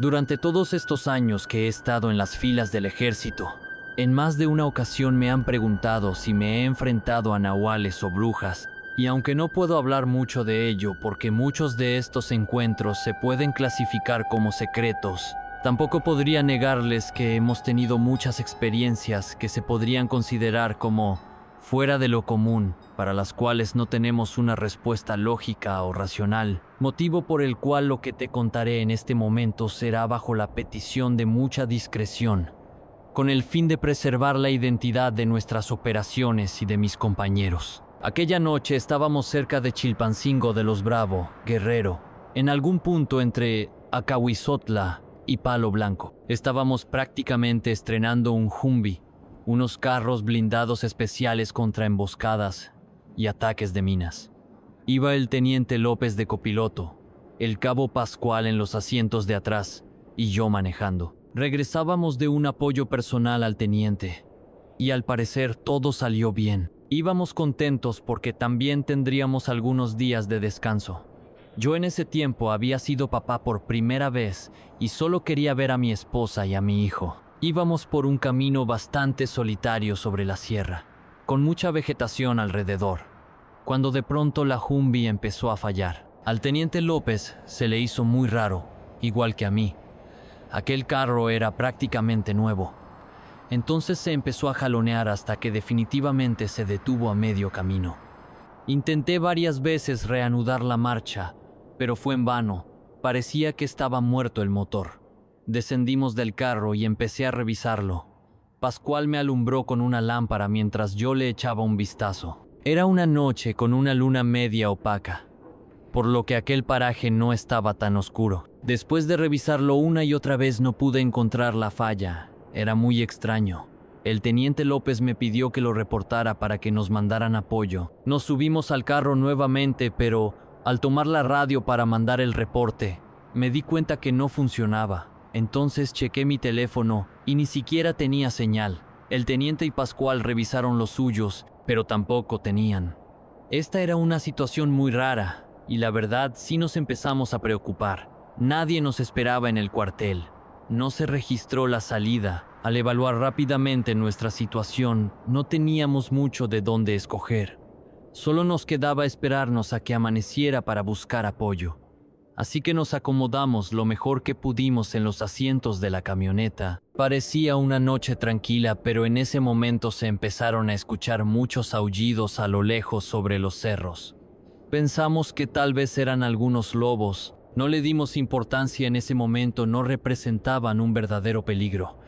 Durante todos estos años que he estado en las filas del ejército, en más de una ocasión me han preguntado si me he enfrentado a nahuales o brujas, y aunque no puedo hablar mucho de ello porque muchos de estos encuentros se pueden clasificar como secretos, tampoco podría negarles que hemos tenido muchas experiencias que se podrían considerar como fuera de lo común, para las cuales no tenemos una respuesta lógica o racional, motivo por el cual lo que te contaré en este momento será bajo la petición de mucha discreción, con el fin de preservar la identidad de nuestras operaciones y de mis compañeros. Aquella noche estábamos cerca de Chilpancingo de los Bravo, Guerrero, en algún punto entre Acahuizotla y Palo Blanco. Estábamos prácticamente estrenando un Humvee, unos carros blindados especiales contra emboscadas y ataques de minas. Iba el teniente López de copiloto, el cabo Pascual en los asientos de atrás y yo manejando. Regresábamos de un apoyo personal al teniente y al parecer todo salió bien. Íbamos contentos porque también tendríamos algunos días de descanso. Yo en ese tiempo había sido papá por primera vez y solo quería ver a mi esposa y a mi hijo. Íbamos por un camino bastante solitario sobre la sierra, con mucha vegetación alrededor, cuando de pronto la Humvee empezó a fallar. Al teniente López se le hizo muy raro, igual que a mí. Aquel carro era prácticamente nuevo. Entonces se empezó a jalonear hasta que definitivamente se detuvo a medio camino. Intenté varias veces reanudar la marcha, pero fue en vano. Parecía que estaba muerto el motor. Descendimos del carro y empecé a revisarlo. Pascual me alumbró con una lámpara mientras yo le echaba un vistazo. Era una noche con una luna media opaca, por lo que aquel paraje no estaba tan oscuro. Después de revisarlo una y otra vez no pude encontrar la falla. Era muy extraño. El teniente López me pidió que lo reportara para que nos mandaran apoyo. Nos subimos al carro nuevamente, pero al tomar la radio para mandar el reporte, me di cuenta que no funcionaba. Entonces chequé mi teléfono y ni siquiera tenía señal. El teniente y Pascual revisaron los suyos, pero tampoco tenían. Esta era una situación muy rara, y la verdad sí nos empezamos a preocupar. Nadie nos esperaba en el cuartel. No se registró la salida. Al evaluar rápidamente nuestra situación, no teníamos mucho de dónde escoger. Solo nos quedaba esperarnos a que amaneciera para buscar apoyo. Así que nos acomodamos lo mejor que pudimos en los asientos de la camioneta. Parecía una noche tranquila, pero en ese momento se empezaron a escuchar muchos aullidos a lo lejos sobre los cerros. Pensamos que tal vez eran algunos lobos. No le dimos importancia en ese momento, no representaban un verdadero peligro.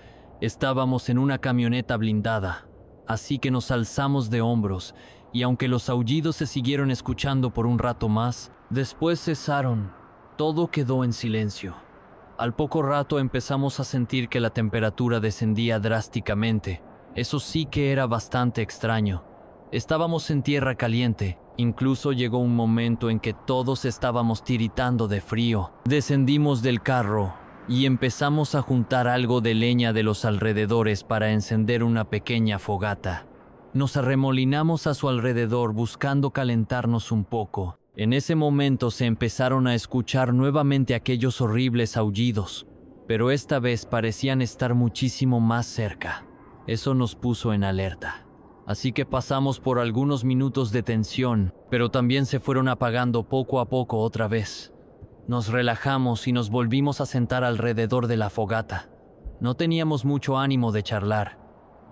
Estábamos en una camioneta blindada, así que nos alzamos de hombros, y aunque los aullidos se siguieron escuchando por un rato más, después cesaron. Todo quedó en silencio. Al poco rato empezamos a sentir que la temperatura descendía drásticamente. Eso sí que era bastante extraño. Estábamos en tierra caliente. Incluso llegó un momento en que todos estábamos tiritando de frío. Descendimos del carro y empezamos a juntar algo de leña de los alrededores para encender una pequeña fogata. Nos arremolinamos a su alrededor buscando calentarnos un poco. En ese momento se empezaron a escuchar nuevamente aquellos horribles aullidos, pero esta vez parecían estar muchísimo más cerca. Eso nos puso en alerta. Así que pasamos por algunos minutos de tensión, pero también se fueron apagando poco a poco otra vez. Nos relajamos y nos volvimos a sentar alrededor de la fogata. No teníamos mucho ánimo de charlar,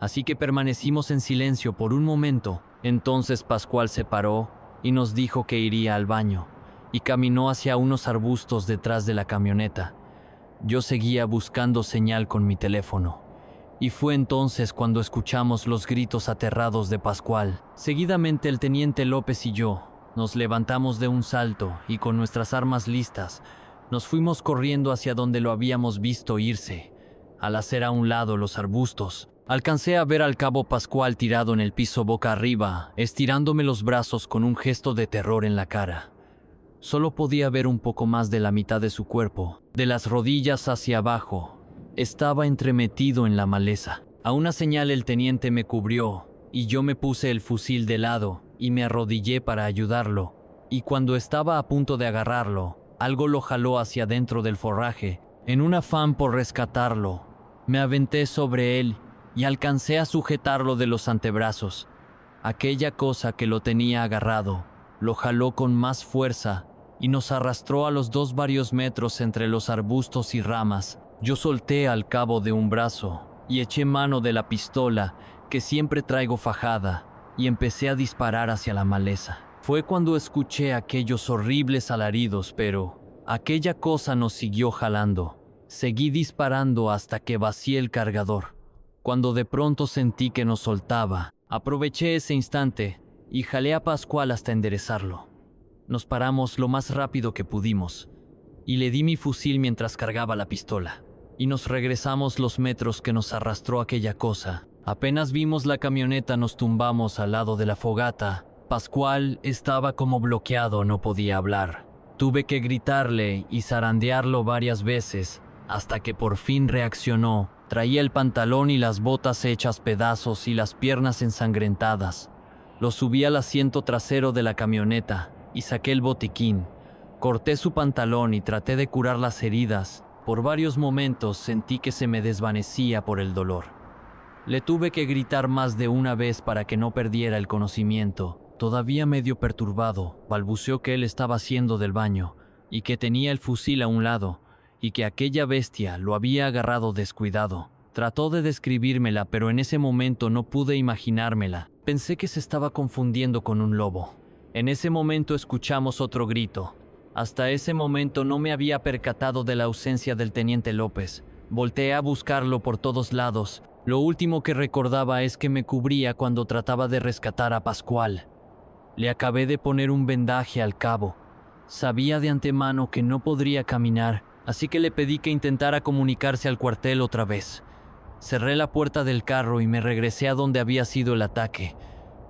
así que permanecimos en silencio por un momento. Entonces Pascual se paró y nos dijo que iría al baño, y caminó hacia unos arbustos detrás de la camioneta. Yo seguía buscando señal con mi teléfono, y fue entonces cuando escuchamos los gritos aterrados de Pascual. Seguidamente el teniente López y yo nos levantamos de un salto y con nuestras armas listas, nos fuimos corriendo hacia donde lo habíamos visto irse. Al hacer a un lado los arbustos, alcancé a ver al cabo Pascual tirado en el piso boca arriba, estirándome los brazos con un gesto de terror en la cara. Solo podía ver un poco más de la mitad de su cuerpo. De las rodillas hacia abajo, estaba entremetido en la maleza. A una señal el teniente me cubrió, y yo me puse el fusil de lado y me arrodillé para ayudarlo. Y cuando estaba a punto de agarrarlo, algo lo jaló hacia dentro del forraje, En un afán por rescatarlo, me aventé sobre él y alcancé a sujetarlo de los antebrazos. Aquella cosa que lo tenía agarrado lo jaló con más fuerza y nos arrastró a los dos varios metros entre los arbustos y ramas. Yo solté al cabo de un brazo y eché mano de la pistola que siempre traigo fajada y empecé a disparar hacia la maleza. Fue cuando escuché aquellos horribles alaridos, pero aquella cosa nos siguió jalando. Seguí disparando hasta que vacié el cargador. Cuando de pronto sentí que nos soltaba, aproveché ese instante y jalé a Pascual hasta enderezarlo. Nos paramos lo más rápido que pudimos y le di mi fusil mientras cargaba la pistola. Y nos regresamos los metros que nos arrastró aquella cosa. Apenas vimos la camioneta nos tumbamos al lado de la fogata. Pascual estaba como bloqueado, no podía hablar. Tuve que gritarle y zarandearlo varias veces hasta que por fin reaccionó. Traía el pantalón y las botas hechas pedazos y las piernas ensangrentadas. Lo subí al asiento trasero de la camioneta y saqué el botiquín. Corté su pantalón y traté de curar las heridas. Por varios momentos sentí que se me desvanecía por el dolor. Le tuve que gritar más de una vez para que no perdiera el conocimiento. Todavía medio perturbado, balbuceó que él estaba haciendo del baño y que tenía el fusil a un lado y que aquella bestia lo había agarrado descuidado. Trató de describírmela, pero en ese momento no pude imaginármela. Pensé que se estaba confundiendo con un lobo. En ese momento escuchamos otro grito. Hasta ese momento no me había percatado de la ausencia del teniente López. Volteé a buscarlo por todos lados. Lo último que recordaba es que me cubría cuando trataba de rescatar a Pascual. Le acabé de poner un vendaje al cabo. Sabía de antemano que no podría caminar, así que le pedí que intentara comunicarse al cuartel otra vez. Cerré la puerta del carro y me regresé a donde había sido el ataque.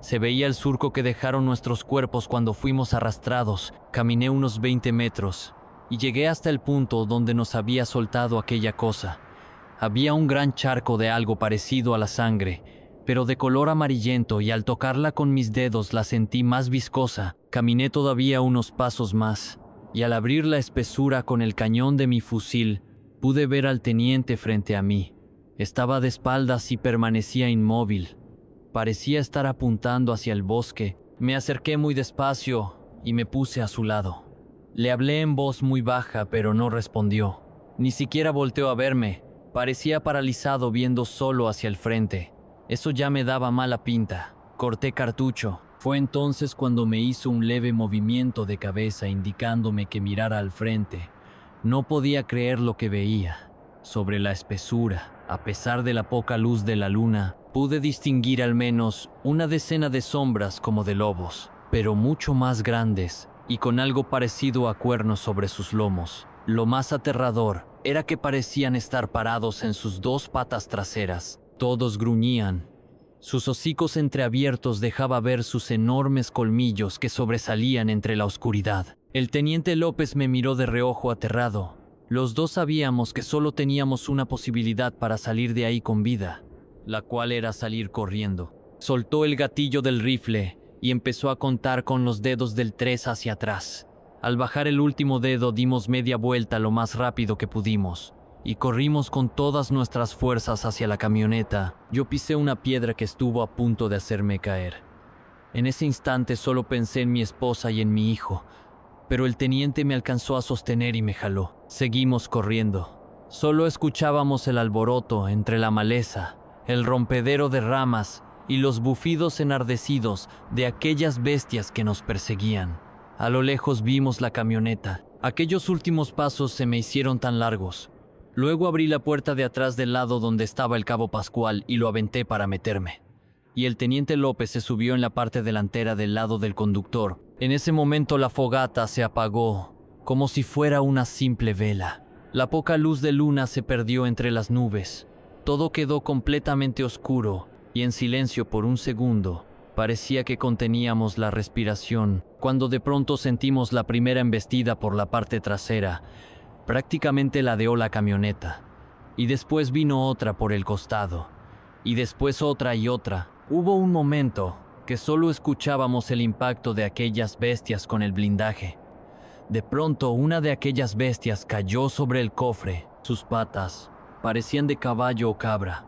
Se veía el surco que dejaron nuestros cuerpos cuando fuimos arrastrados. Caminé unos 20 metros y llegué hasta el punto donde nos había soltado aquella cosa. Había un gran charco de algo parecido a la sangre, pero de color amarillento, y al tocarla con mis dedos la sentí más viscosa. Caminé todavía unos pasos más y al abrir la espesura con el cañón de mi fusil, pude ver al teniente frente a mí. Estaba de espaldas y permanecía inmóvil. Parecía estar apuntando hacia el bosque. Me acerqué muy despacio y me puse a su lado. Le hablé en voz muy baja, pero no respondió. Ni siquiera volteó a verme. Parecía paralizado, viendo solo hacia el frente. Eso ya me daba mala pinta. Corté cartucho. Fue entonces cuando me hizo un leve movimiento de cabeza indicándome que mirara al frente. No podía creer lo que veía. Sobre la espesura, a pesar de la poca luz de la luna, pude distinguir al menos una decena de sombras como de lobos, pero mucho más grandes y con algo parecido a cuernos sobre sus lomos. Lo más aterrador era que parecían estar parados en sus dos patas traseras. Todos gruñían. Sus hocicos entreabiertos dejaban ver sus enormes colmillos que sobresalían entre la oscuridad. El teniente López me miró de reojo aterrado. Los dos sabíamos que solo teníamos una posibilidad para salir de ahí con vida, la cual era salir corriendo. Soltó el gatillo del rifle y empezó a contar con los dedos del 3 hacia atrás. Al bajar el último dedo dimos media vuelta lo más rápido que pudimos y corrimos con todas nuestras fuerzas hacia la camioneta. Yo pisé una piedra que estuvo a punto de hacerme caer. En ese instante solo pensé en mi esposa y en mi hijo, pero el teniente me alcanzó a sostener y me jaló. Seguimos corriendo. Solo escuchábamos el alboroto entre la maleza, el rompedero de ramas y los bufidos enardecidos de aquellas bestias que nos perseguían. A lo lejos vimos la camioneta. Aquellos últimos pasos se me hicieron tan largos. Luego abrí la puerta de atrás del lado donde estaba el cabo Pascual y lo aventé para meterme. Y el teniente López se subió en la parte delantera del lado del conductor. En ese momento la fogata se apagó, como si fuera una simple vela. La poca luz de luna se perdió entre las nubes. Todo quedó completamente oscuro y en silencio por un segundo. Parecía que conteníamos la respiración, cuando de pronto sentimos la primera embestida por la parte trasera. Prácticamente ladeó la camioneta. Y después vino otra por el costado. Y después otra y otra. Hubo un momento que solo escuchábamos el impacto de aquellas bestias con el blindaje. De pronto, una de aquellas bestias cayó sobre el cofre Sus patas parecían de caballo o cabra,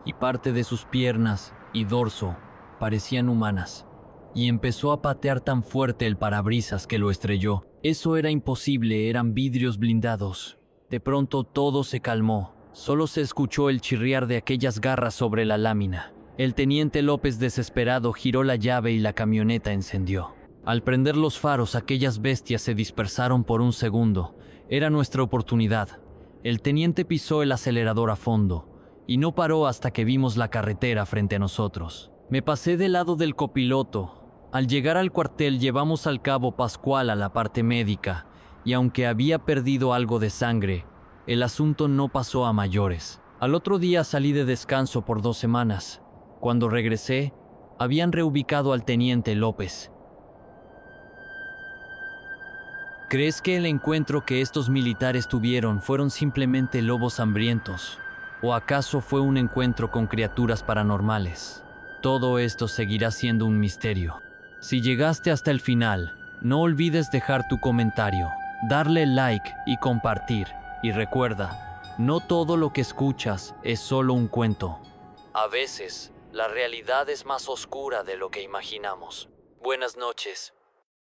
y parte de sus piernas y dorso parecían humanas. Y empezó a patear tan fuerte el parabrisas que lo estrelló. Eso era imposible, eran vidrios blindados. De pronto todo se calmó. Solo se escuchó el chirriar de aquellas garras sobre la lámina. El teniente López, desesperado, giró la llave y la camioneta encendió. Al prender los faros, aquellas bestias se dispersaron por un segundo. Era nuestra oportunidad. El teniente pisó el acelerador a fondo y no paró hasta que vimos la carretera frente a nosotros. Me pasé del lado del copiloto. Al llegar al cuartel llevamos al cabo Pascual a la parte médica y aunque había perdido algo de sangre, el asunto no pasó a mayores. Al otro día salí de descanso por 2 semanas. Cuando regresé, habían reubicado al teniente López. ¿Crees que el encuentro que estos militares tuvieron fueron simplemente lobos hambrientos? ¿O acaso fue un encuentro con criaturas paranormales? Todo esto seguirá siendo un misterio. Si llegaste hasta el final, no olvides dejar tu comentario, darle like y compartir. Y recuerda, no todo lo que escuchas es solo un cuento. A veces, la realidad es más oscura de lo que imaginamos. Buenas noches.